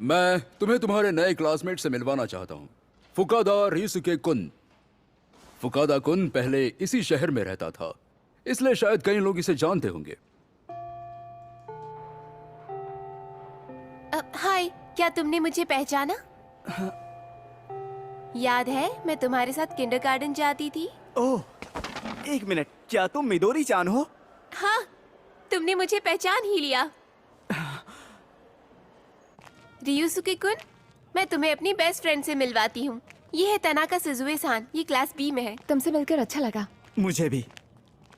मैं तुम्हें तुम्हारे नए क्लासमेट से मिलवाना चाहता हूँ, फुकादा रियुसुके कुन। फुकादा कुन पहले इसी शहर में रहता था, इसलिए शायद कई लोग इसे जानते होंगे। हाय, क्या तुमने मुझे पहचाना? याद है मैं तुम्हारे साथ किंडरगार्टन जाती थी? ओह, एक मिनट, क्या तुम मिदोरी चान हो? हाँ, तुमने मुझे पहचान ही लिया। रियुसुके कुन, मैं तुम्हें अपनी बेस्ट फ्रेंड से मिलवाती हूँ। ये है तनाका सुजुए-सान, ये क्लास बी में है। तुमसे मिलकर अच्छा लगा। मुझे भी।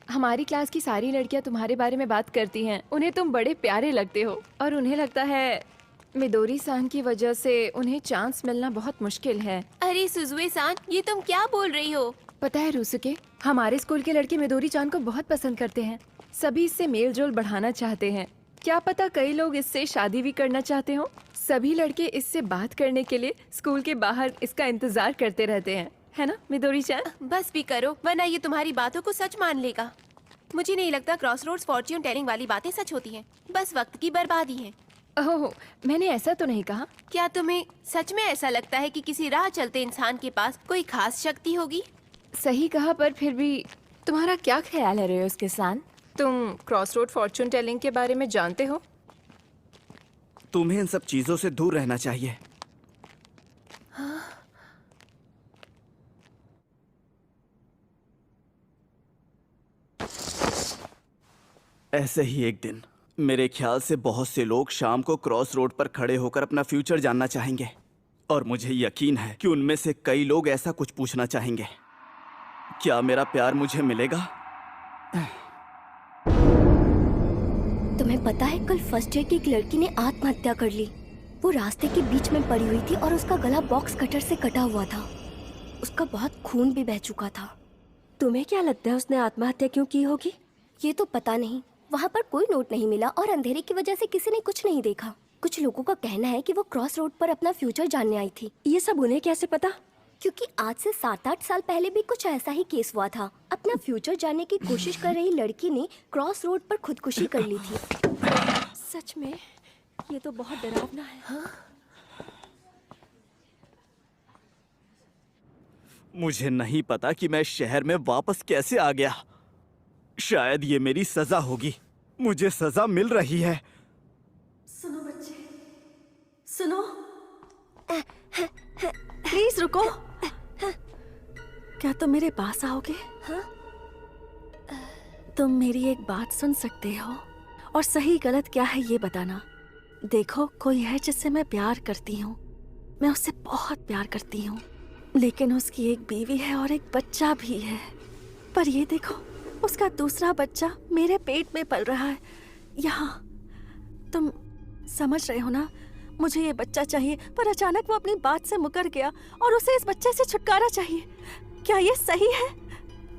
हमारी क्लास की सारी लड़कियां तुम्हारे बारे में बात करती हैं। उन्हें तुम बड़े प्यारे लगते हो और उन्हें लगता है मिदोरी सान की वजह से उन्हें चांस मिलना बहुत मुश्किल है। अरे सुजुए-सान, ये तुम क्या बोल रही हो? पता है रुसुके, हमारे स्कूल के लड़के मिदोरी चान को बहुत पसंद करते हैं। सभी इससे मेल जोल बढ़ाना चाहते हैं। क्या पता कई लोग इससे शादी भी करना चाहते हो। सभी लड़के इससे बात करने के लिए स्कूल के बाहर इसका इंतजार करते रहते हैं, है ना मिदोरी चान? बस भी करो, वरना ये तुम्हारी बातों को सच मान लेगा। मुझे नहीं लगता क्रॉसरोड्स फॉर्च्यून टेलिंग वाली बातें सच होती हैं। बस वक्त की बर्बादी है। ओह, मैंने ऐसा तो नहीं कहा। क्या तुम्हें सच में ऐसा लगता है कि किसी राह चलते इंसान के पास कोई खास शक्ति होगी? सही कहा, पर फिर भी तुम्हारा क्या ख्याल है रेयोस के सान? तुम क्रॉसरोड फॉर्च्यून टेलिंग के बारे में जानते हो? तुम्हें इन सब चीजों से दूर रहना चाहिए। ऐसे ही एक दिन मेरे ख्याल से बहुत से लोग शाम को क्रॉस रोड पर खड़े होकर अपना फ्यूचर जानना चाहेंगे, और मुझे यकीन है कि उनमें से कई लोग ऐसा कुछ पूछना चाहेंगे, क्या मेरा प्यार मुझे मिलेगा? तुम्हें पता है, कल फर्स्ट ईयर की एक लड़की ने आत्महत्या कर ली। वो रास्ते के बीच में पड़ी हुई थी और उसका गला बॉक्स कटर से कटा हुआ था। उसका बहुत खून भी बह चुका था। तुम्हें क्या लगता है उसने आत्महत्या क्यों की होगी? ये तो पता नहीं। वहाँ पर कोई नोट नहीं मिला और अंधेरे की वजह से किसी ने कुछ नहीं देखा। कुछ लोगों का कहना है कि वो क्रॉस रोड पर अपना फ्यूचर जानने आई थी। ये सब उन्हें कैसे पता? क्योंकि आज से 7-8 साल पहले भी कुछ ऐसा ही केस हुआ था। अपना फ्यूचर जानने की कोशिश कर रही लड़की ने क्रॉस रोड पर खुदकुशी कर ली थी। सच में ये तो बहुत डरावना है। हाँ? मुझे नहीं पता कि मैं शहर में वापस कैसे आ गया। शायद ये मेरी सजा होगी। मुझे सजा मिल रही है। सुनो बच्चे, सुनो, प्लीज रुको। क्या तुम मेरे पास आओगे? हाँ? तुम मेरी एक बात सुन सकते हो और सही गलत क्या है ये बताना। देखो, कोई है जिससे मैं प्यार करती हूँ। मैं उससे बहुत प्यार करती हूँ, लेकिन उसकी एक बीवी है और एक बच्चा भी है। पर ये देखो, उसका दूसरा बच्चा मेरे पेट में पल रहा है यहाँ। तुम समझ रहे हो ना? मुझे ये बच्चा चाहिए, पर अचानक वो अपनी बात से मुकर गया और उसे इस बच्चे से छुटकारा चाहिए। क्या ये सही है?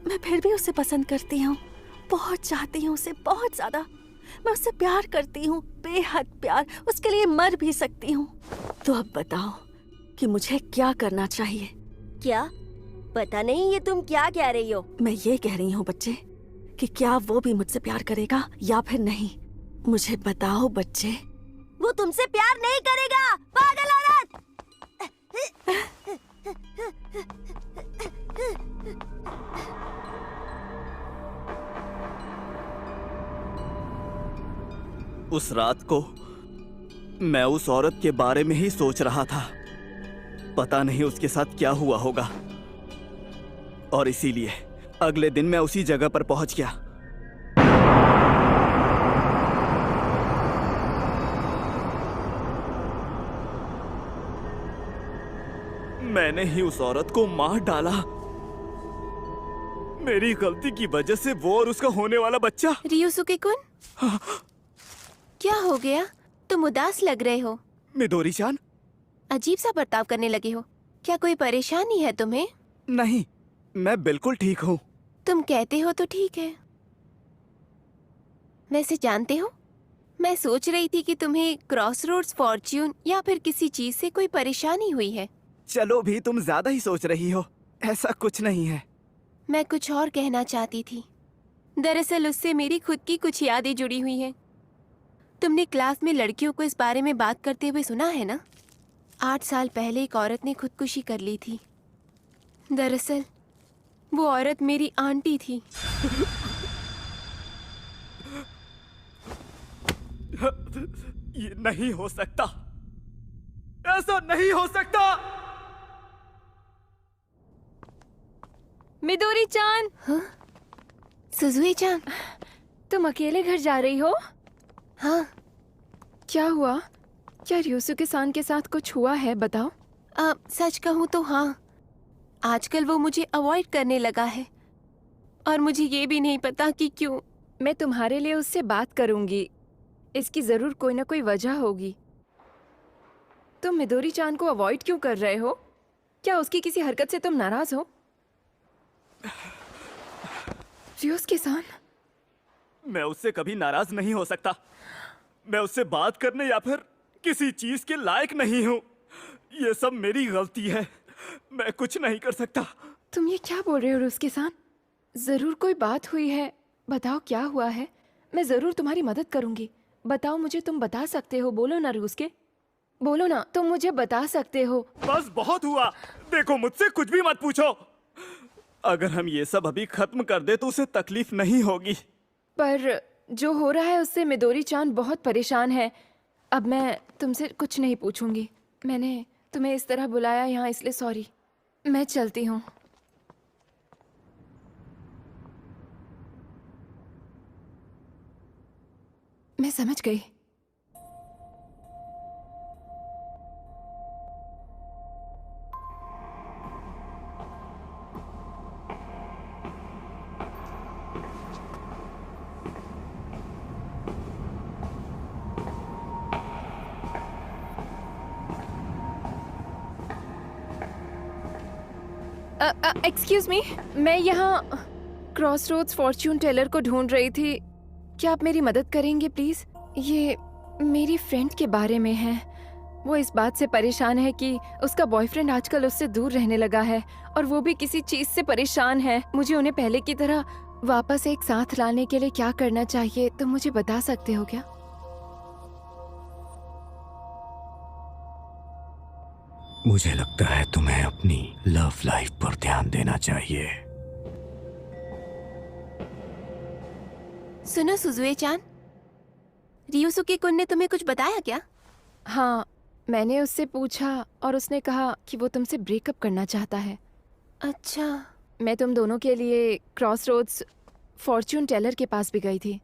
मैं फिर भी उसे पसंद करती हूँ, बहुत चाहती हूँ उसे, बहुत ज्यादा। मैं उससे प्यार करती हूँ, बेहद प्यार। उसके लिए मर भी सकती हूँ। तो अब बताओ कि मुझे क्या करना चाहिए? क्या पता नहीं, ये तुम क्या कह रही हो? मैं ये कह रही हूँ बच्चे कि क्या वो भी मुझसे प्यार करेगा या फिर नहीं। मुझे बताओ बच्चे। वो तुमसे प्यार नहीं करेगा, पागल औरत! उस रात को मैं उस औरत के बारे में ही सोच रहा था। पता नहीं उसके साथ क्या हुआ होगा, और इसीलिए अगले दिन मैं उसी जगह पर पहुंच गया। मैंने ही उस औरत को मार डाला। मेरी गलती की वजह से वो और उसका होने वाला बच्चा। रियुसुके कुन, क्या हो गया? तुम उदास लग रहे हो। मिदोरी चान, अजीब सा बर्ताव करने लगे हो। क्या कोई परेशानी है तुम्हें? नहीं, मैं बिल्कुल ठीक हूँ। तुम कहते हो तो ठीक है। वैसे जानते हो, मैं सोच रही थी कि तुम्हें क्रॉसरोड्स फॉर्च्यून या फिर किसी चीज से कोई परेशानी हुई है। चलो भी, तुम ज्यादा ही सोच रही हो। ऐसा कुछ नहीं है। मैं कुछ और कहना चाहती थी। दरअसल उससे मेरी खुद की कुछ यादें जुड़ी हुई हैं। तुमने क्लास में लड़कियों को इस बारे में बात करते हुए सुना है ना? 8 साल पहले एक औरत ने खुदकुशी कर ली थी। दरअसल वो औरत मेरी आंटी थी। ये नहीं हो सकता, ऐसा नहीं हो सकता। मिदोरी चान, सुजुए चान। तुम अकेले घर जा रही हो? हाँ। क्या हुआ? क्या ryusuke सान के साथ कुछ हुआ है? बताओ। सच कहूँ तो हाँ, आजकल वो मुझे अवॉइड करने लगा है और मुझे ये भी नहीं पता कि क्यों। मैं तुम्हारे लिए उससे बात करूंगी। इसकी जरूर कोई ना कोई वजह होगी। तुम मिदोरी चान को अवॉइड क्यों कर रहे हो? क्या उसकी किसी हरकत से तुम नाराज हो? ryusuke सान, मैं उससे कभी नाराज नहीं हो सकता। मैं उससे बात करने या फिर किसी चीज के लायक नहीं हूँ। ये सब मेरी गलती है। मैं कुछ नहीं कर सकता। तुम ये क्या बोल रहे हो ryusuke सान? जरूर कोई बात हुई है। बताओ क्या हुआ है? मैं जरूर तुम्हारी मदद करूंगी। बताओ मुझे, तुम बता सकते हो। बोलो ना ryusuke, बोलो ना, तुम मुझे बता सकते हो। बस बहुत हुआ। देखो, मुझसे कुछ भी मत पूछो। अगर हम ये सब अभी खत्म कर दे तो उसे तकलीफ नहीं होगी। पर जो हो रहा है उससे मिदोरी चान बहुत परेशान है। अब मैं तुमसे कुछ नहीं पूछूंगी। मैंने तुम्हें इस तरह बुलाया यहाँ, इसलिए सॉरी। मैं चलती हूँ। मैं समझ गई। एक्सक्यूज मी, मैं यहाँ क्रॉस रोड्स फॉर्च्यून टेलर को ढूंढ रही थी। क्या आप मेरी मदद करेंगे प्लीज? ये मेरी फ्रेंड के बारे में है। वो इस बात से परेशान है कि उसका बॉयफ्रेंड आजकल उससे दूर रहने लगा है और वो भी किसी चीज से परेशान है। मुझे उन्हें पहले की तरह वापस एक साथ लाने के लिए क्या करना चाहिए, तुम मुझे बता सकते हो क्या? मुझे लगता है तुम्हें अपनी लव लाइफ पर ध्यान देना चाहिए। सुनो सुजुए चान, ryusuke कुन ने तुम्हें कुछ बताया क्या? हाँ, मैंने उससे पूछा और उसने कहा कि वो तुमसे ब्रेकअप करना चाहता है। अच्छा। मैं तुम दोनों के लिए क्रॉस रोड्स फॉर्च्यून टेलर के पास भी गई थी,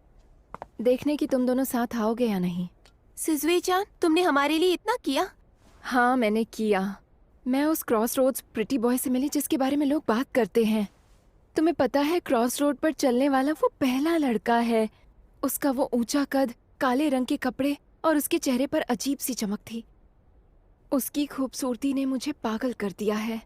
देखने कि तुम दोनों साथ आओगे या नहीं। सुजुए चान, तुमने हमारे लिए इतना किया? हाँ, मैंने किया। मैं उस क्रॉस रोड्स प्रिटी बॉय से मिली जिसके बारे में लोग बात करते हैं। तुम्हें पता है, क्रॉस रोड पर चलने वाला वो पहला लड़का है। उसका वो ऊंचा कद, काले रंग के कपड़े और उसके चेहरे पर अजीब सी चमक थी। उसकी खूबसूरती ने मुझे पागल कर दिया है।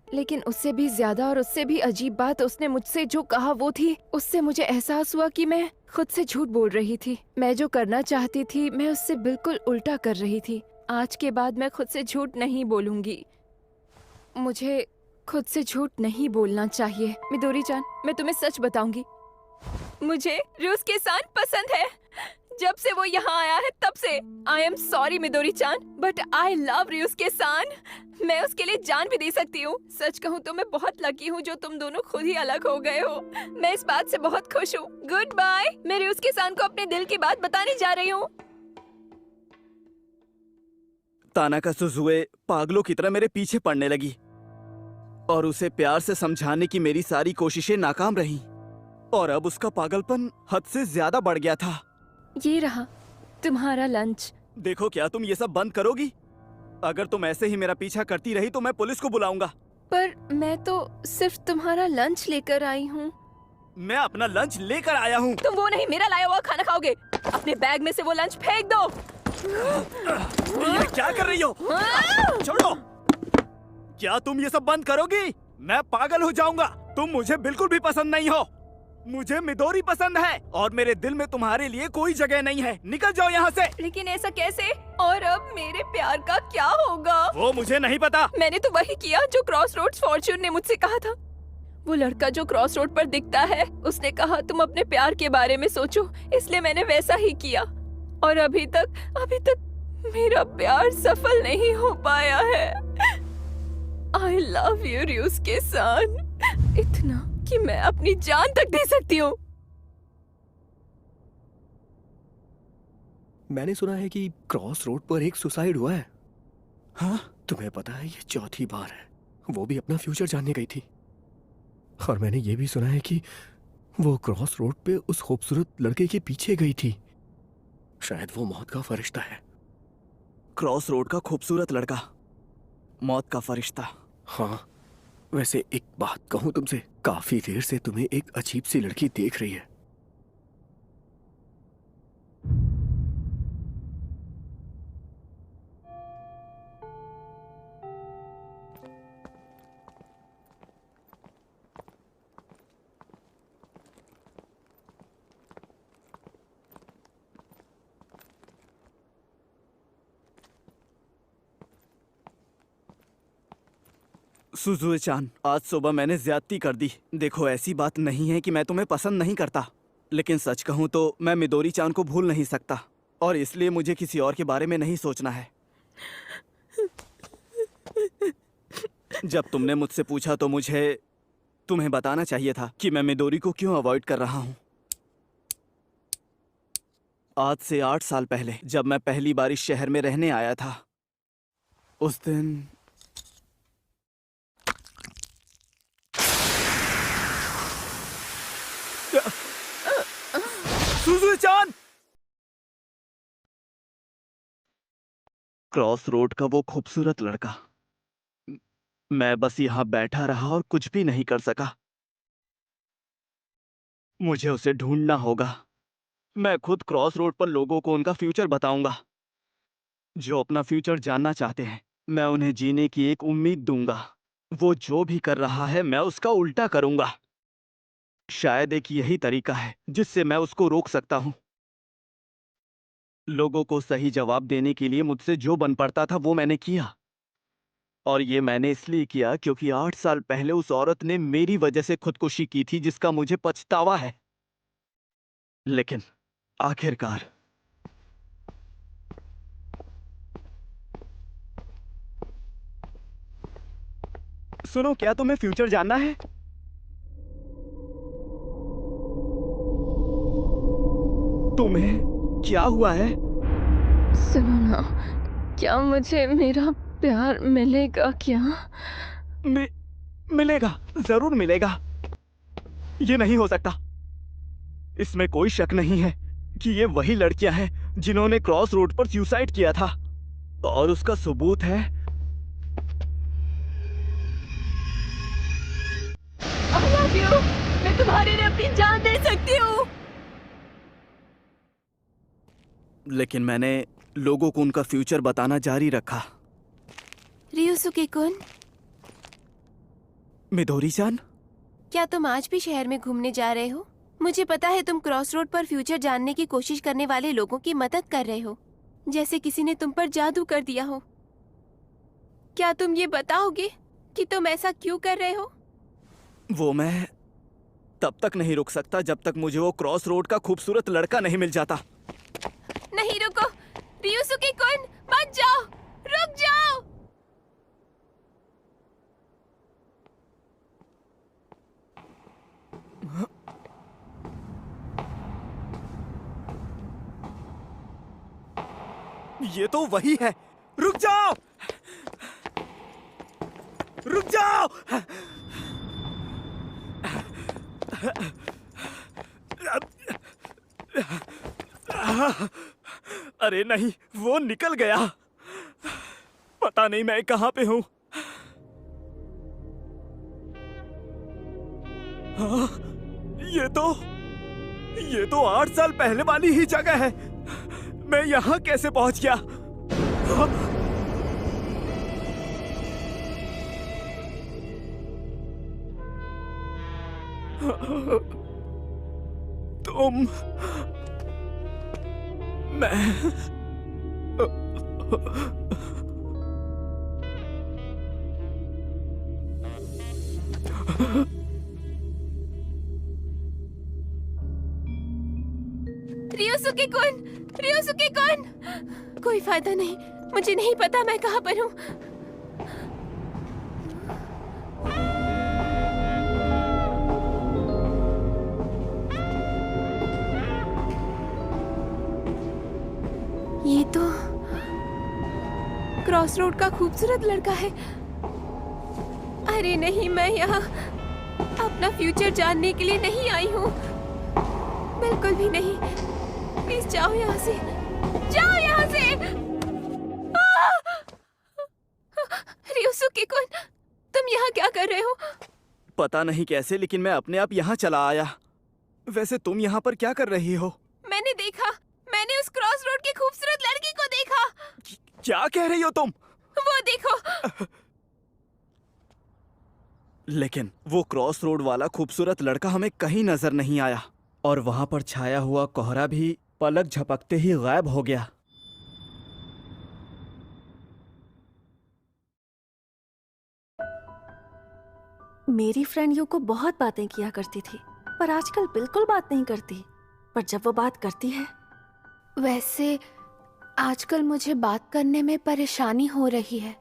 लेकिन उससे भी ज्यादा और उससे भी अजीब बात उसने मुझसे जो कहा वो थी, उससे मुझे एहसास हुआ कि मैं खुद से झूठ बोल रही थी। मैं जो करना चाहती थी मैं उससे बिल्कुल उल्टा कर रही थी। आज के बाद मैं खुद से झूठ नहीं बोलूंगी। मुझे खुद से झूठ नहीं बोलना चाहिए। मिदोरी चान, मैं तुम्हें सच बताऊंगी, मुझे ryusuke सान पसंद है। जब से वो यहाँ आया है तब से। I am sorry मिदोरी Chan, but I love ryusuke सान। मैं उसके लिए जान भी दे सकती हूँ। सच कहूँ तो मैं बहुत लकी हूँ जो तुम दोनों खुद ही अलग हो गए हो। मैं इस बात से बहुत खुश हूँ। Good bye. मैं ryusuke सान को अपने दिल की बात बताने जा रही हूँ। तानाका सुजुए पागलों की तरह मेरे पीछे पड़ने लगी और उसे प्यार से समझाने की मेरी सारी कोशिशें नाकाम रहीं और अब उसका पागलपन हद से ज्यादा बढ़ गया था। ये रहा तुम्हारा लंच। देखो, क्या तुम ये सब बंद करोगी? अगर तुम ऐसे ही मेरा पीछा करती रही तो मैं पुलिस को बुलाऊंगा। पर मैं तो सिर्फ तुम्हारा लंच लेकर आई हूँ। मैं अपना लंच लेकर आया हूँ। तुम वो नहीं, मेरा लाया हुआ खाना खाओगे। अपने बैग में से वो लंच फेंक दो। ये क्या कर रही हो? छोड़ो। क्या तुम ये सब बंद करोगी? मैं पागल हो जाऊंगा। तुम मुझे बिल्कुल भी पसंद नहीं हो। मुझे मिदोरी पसंद है और मेरे दिल में तुम्हारे लिए कोई जगह नहीं है। निकल जाओ यहाँ से। लेकिन ऐसा कैसे? और अब मेरे प्यार का क्या होगा? वो मुझे नहीं पता। मैंने तो वही किया जो क्रॉस रोड्स फॉर्च्यून ने मुझसे कहा था। वो लड़का जो क्रॉस रोड पर दिखता है, उसने कहा तुम अपने प्यार के बारे में सोचो, इसलिए मैंने वैसा ही किया। और अभी तक मेरा प्यार सफल नहीं हो पाया है। आई लव यू रियुसुके सान, इतना कि मैं अपनी जान तक दे सकती हूँ। मैंने सुना है कि क्रॉस रोड पर एक सुसाइड हुआ है। हाँ, तुम्हें पता है ये चौथी बार है। वो भी अपना फ्यूचर जानने गई थी। और मैंने ये भी सुना है कि वो क्रॉस रोड पे उस खूबसूरत लड़के के पीछे गई थी। शायद वो मौत का फरिश्ता है। क्रॉस रोड का खूबसूरत लड़का, मौत का फरिश्ता। हाँ, वैसे एक बात कहूँ तुमसे, काफी देर से तुम्हें एक अजीब सी लड़की देख रही है। सुजुए-चान, आज सुबह मैंने ज्यादती कर दी। देखो, ऐसी बात नहीं है कि मैं तुम्हें पसंद नहीं करता, लेकिन सच कहूँ तो मैं मिदोरी-चान को भूल नहीं सकता, और इसलिए मुझे किसी और के बारे में नहीं सोचना है। जब तुमने मुझसे पूछा तो मुझे तुम्हें बताना चाहिए था कि मैं मिदोरी को क्यों अवॉइड कर रहा हूँ। आज से 8 साल पहले जब मैं पहली बार इस शहर में रहने आया था, उस दिन सुजुए-चान! क्रॉस रोड का वो खूबसूरत लड़का। मैं बस यहाँ बैठा रहा और कुछ भी नहीं कर सका। मुझे उसे ढूंढना होगा। मैं खुद क्रॉस रोड पर लोगों को उनका फ्यूचर बताऊंगा। जो अपना फ्यूचर जानना चाहते हैं, मैं उन्हें जीने की एक उम्मीद दूंगा। वो जो भी कर रहा है, मैं उसका उल्टा करूंगा। शायद एक यही तरीका है जिससे मैं उसको रोक सकता हूँ। लोगों को सही जवाब देने के लिए मुझसे जो बन पड़ता था वो मैंने किया, और ये मैंने इसलिए किया क्योंकि 8 साल पहले उस औरत ने मेरी वजह से खुदकुशी की थी, जिसका मुझे पछतावा है। लेकिन आखिरकार सुनो, क्या तुम्हें फ्यूचर जानना है? तुम्हें क्या हुआ है? सुनो ना, क्या मुझे मेरा प्यार मिलेगा क्या? मिलेगा, जरूर मिलेगा। ये नहीं हो सकता। इसमें कोई शक नहीं है कि ये वही लड़कियां हैं जिन्होंने क्रॉस रोड पर सुसाइड किया था, और उसका सबूत है I love you! मैं तुम्हारे लिए अपनी जान दे सकती हूँ। लेकिन मैंने लोगों को उनका फ्यूचर बताना जारी रखा। रियुसुके-कुन, मिदोरी-चान, क्या तुम आज भी शहर में घूमने जा रहे हो? मुझे पता है तुम क्रॉस रोड पर फ्यूचर जानने की कोशिश करने वाले लोगों की मदद कर रहे हो, जैसे किसी ने तुम पर जादू कर दिया हो। क्या तुम ये बताओगे कि तुम ऐसा क्यों कर रहे हो? वो मैं तब तक नहीं रुक सकता जब तक मुझे वो क्रॉस रोड का खूबसूरत लड़का नहीं मिल जाता। नहीं रुको, रियुसुके-कुन, मत जाओ, रुक जाओ। ये तो वही है। रुक जाओ, रुक जाओ। अरे नहीं, वो निकल गया। पता नहीं मैं कहां पे हूं। हाँ, ये तो 8 साल पहले वाली ही जगह है। मैं यहां कैसे पहुंच गया? हाँ? तुम, मैं रियुसुके-कुन, रियोसुके कौन? कोई फायदा नहीं, मुझे नहीं पता मैं कहाँ पर हूँ। ये तो क्रॉस रोड का खूबसूरत लड़का है। अरे नहीं, मैं यहाँ अपना फ्यूचर जानने के लिए नहीं आई हूँ, बिल्कुल भी नहीं। प्लीज जाओ यहाँ से, जाओ यहाँ से। रियोसुके कुन, तुम यहाँ क्या कर रहे हो? पता नहीं कैसे, लेकिन मैं अपने आप यहाँ चला आया। वैसे तुम यहाँ पर क्या कर रही हो? मैंने देखा, मैंने उस क्रॉस रोड की खूबसूरत लड़की को देखा। क्या कह रही हो तुम? वो देखो। लेकिन वो क्रॉस रोड वाला खूबसूरत लड़का हमें कहीं नजर नहीं आया, और वहां पर छाया हुआ कोहरा भी पलक झपकते ही गायब हो गया। मेरी फ्रेंड यूको बहुत बातें किया करती थी, पर आजकल बिल्कुल बात नहीं करती। पर जब वो बात करती है, वैसे आजकल मुझे बात करने में परेशानी हो रही है।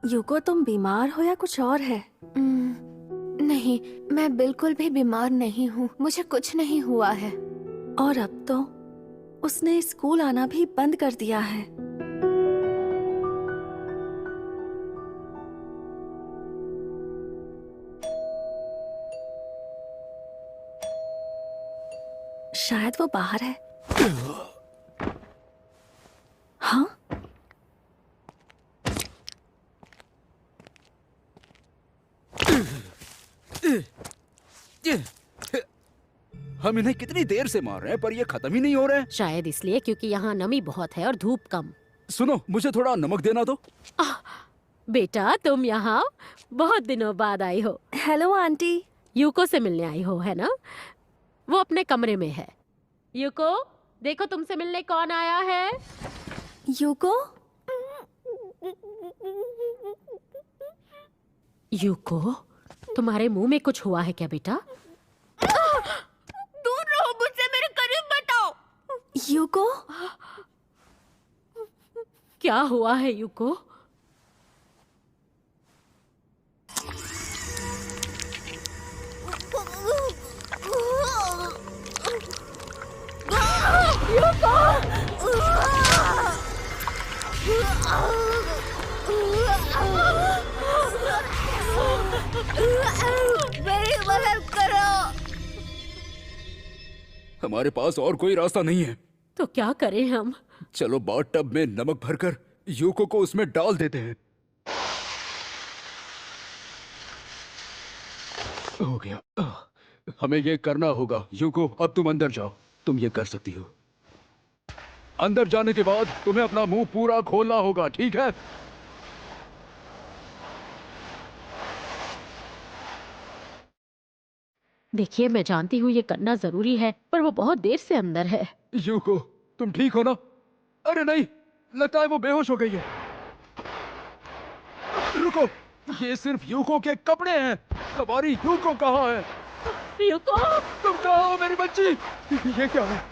यूको तुम बीमार हो या कुछ और है? नहीं, मैं बिल्कुल भी बीमार नहीं हूँ, मुझे कुछ नहीं हुआ है। और अब तो उसने स्कूल आना भी बंद कर दिया है। शायद वो बाहर है। हाँ, हम इन्हें कितनी देर से मार रहे हैं पर ये खत्म ही नहीं हो रहे हैं। शायद इसलिए क्योंकि यहाँ नमी बहुत है और धूप कम। सुनो, मुझे थोड़ा नमक देना तो। बेटा, तुम यहाँ बहुत दिनों बाद आई हो। Hello aunty. यूको से मिलने आई हो, है ना? वो अपने कमरे में है। यूको, देखो तुमसे मिलने कौन आया है। यूको? यूको, तुम्हारे मुंह में कुछ हुआ है क्या बेटा? दूर रहो मुझसे, मेरे करीब मत आओ। यूको? क्या हुआ है यूको? मेरी मदद करो। हमारे पास और कोई रास्ता नहीं है। तो क्या करें हम? चलो बाथ टब में नमक भरकर यूको को उसमें डाल देते हैं। हो गया। हमें ये करना होगा। यूको, अब तुम अंदर जाओ, तुम ये कर सकती हो। अंदर जाने के बाद तुम्हें अपना मुंह पूरा खोलना होगा, ठीक है? देखिए, मैं जानती हूँ ये करना जरूरी है, पर वो बहुत देर से अंदर है। यूको, तुम ठीक हो ना? अरे नहीं, लगता है वो बेहोश हो गई है। रुको, ये सिर्फ यूको के कपड़े हैं। हमारी यूको कहाँ है? यूको! तुम कहाँ हो मेरी बच्ची? ये क्या है?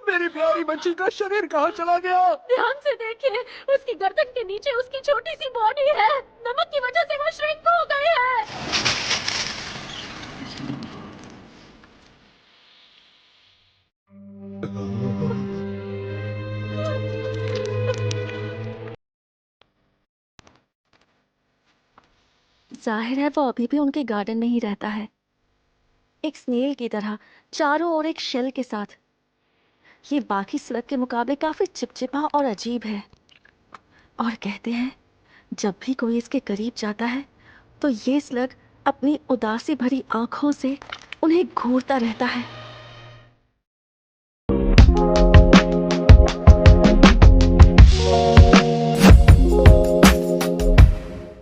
मेरी प्यारी बच्ची का शरीर कहाँ चला गया? ध्यान से देखिए, उसकी गर्दन के नीचे उसकी छोटी सी बॉडी है। नमक की वजह से वो श्रिंक हो गई है। जाहिर है वो अभी भी उनके गार्डन में ही रहता है, एक स्नेल की तरह, चारों ओर एक शेल के साथ। ये बाकी स्लग के मुकाबले काफी चिपचिपा और अजीब है, और कहते हैं जब भी कोई इसके करीब जाता है तो ये स्लग अपनी उदासी भरी आंखों से उन्हें घूरता रहता है।